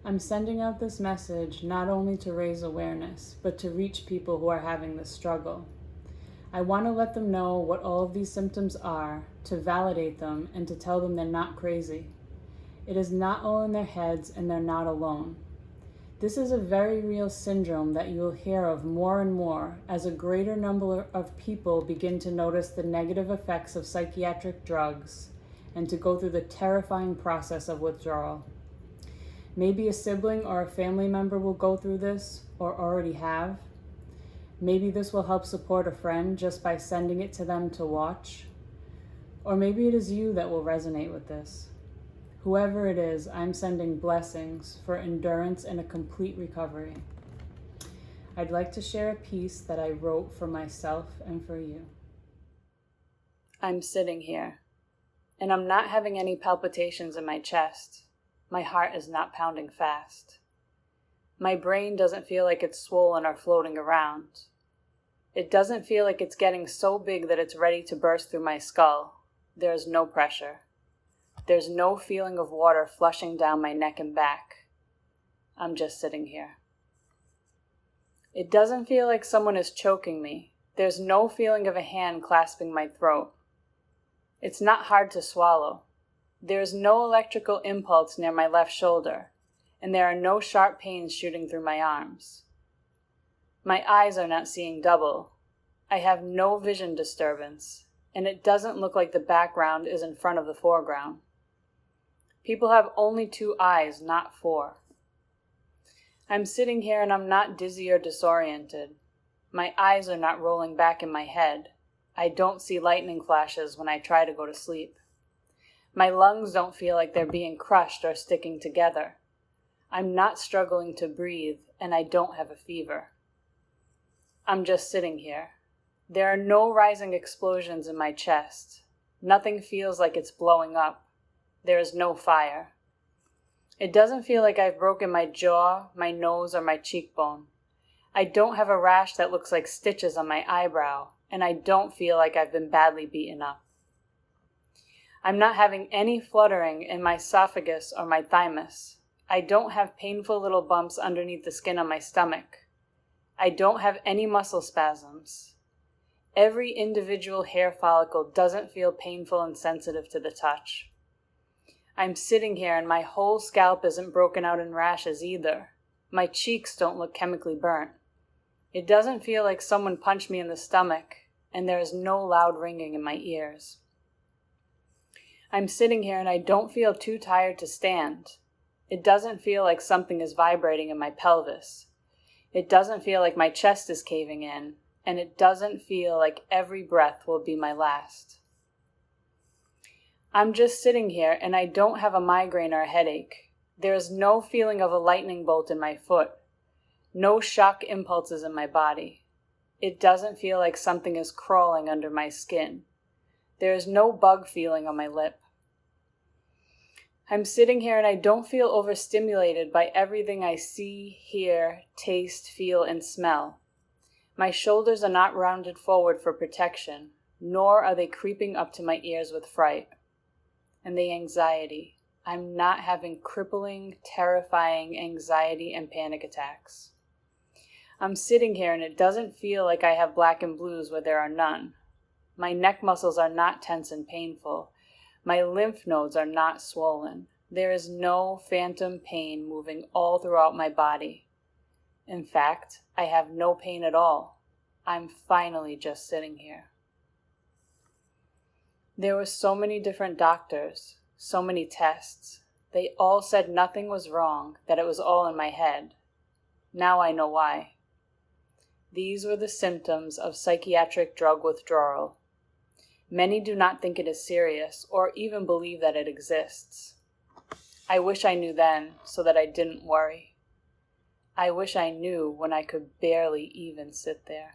I'm sending out this message not only to raise awareness, but to reach people who are having this struggle. I want to let them know what all of these symptoms are, to validate them, and to tell them they're not crazy. It is not all in their heads, and they're not alone. This is a very real syndrome that you will hear of more and more as a greater number of people begin to notice the negative effects of psychiatric drugs and to go through the terrifying process of withdrawal. Maybe a sibling or a family member will go through this or already have. Maybe this will help support a friend just by sending it to them to watch. Or maybe it is you that will resonate with this. Whoever it is, I'm sending blessings for endurance and a complete recovery. I'd like to share a piece that I wrote for myself and for you. I'm sitting here, and I'm not having any palpitations in my chest. My heart is not pounding fast. My brain doesn't feel like it's swollen or floating around. It doesn't feel like it's getting so big that it's ready to burst through my skull. There is no pressure. There's no feeling of water flushing down my neck and back. I'm just sitting here. It doesn't feel like someone is choking me. There's no feeling of a hand clasping my throat. It's not hard to swallow. There is no electrical impulse near my left shoulder, and there are no sharp pains shooting through my arms. My eyes are not seeing double. I have no vision disturbance, and it doesn't look like the background is in front of the foreground. People have only 2 eyes, not 4. I'm sitting here and I'm not dizzy or disoriented. My eyes are not rolling back in my head. I don't see lightning flashes when I try to go to sleep. My lungs don't feel like they're being crushed or sticking together. I'm not struggling to breathe, and I don't have a fever. I'm just sitting here. There are no rising explosions in my chest. Nothing feels like it's blowing up. There is no fire. It doesn't feel like I've broken my jaw, my nose, or my cheekbone. I don't have a rash that looks like stitches on my eyebrow, and I don't feel like I've been badly beaten up. I'm not having any fluttering in my esophagus or my thymus. I don't have painful little bumps underneath the skin on my stomach. I don't have any muscle spasms. Every individual hair follicle doesn't feel painful and sensitive to the touch. I'm sitting here and my whole scalp isn't broken out in rashes either. My cheeks don't look chemically burnt. It doesn't feel like someone punched me in the stomach, and there is no loud ringing in my ears. I'm sitting here and I don't feel too tired to stand. It doesn't feel like something is vibrating in my pelvis. It doesn't feel like my chest is caving in, and it doesn't feel like every breath will be my last. I'm just sitting here and I don't have a migraine or a headache. There is no feeling of a lightning bolt in my foot. No shock impulses in my body. It doesn't feel like something is crawling under my skin. There is no bug feeling on my lip. I'm sitting here and I don't feel overstimulated by everything I see, hear, taste, feel, and smell. My shoulders are not rounded forward for protection, nor are they creeping up to my ears with fright. And the anxiety. I'm not having crippling, terrifying anxiety and panic attacks. I'm sitting here and it doesn't feel like I have black and blues where there are none. My neck muscles are not tense and painful. My lymph nodes are not swollen. There is no phantom pain moving all throughout my body. In fact, I have no pain at all. I'm finally just sitting here. There were so many different doctors, so many tests. They all said nothing was wrong, that it was all in my head. Now I know why. These were the symptoms of psychiatric drug withdrawal. Many do not think it is serious or even believe that it exists. I wish I knew then so that I didn't worry. I wish I knew when I could barely even sit there.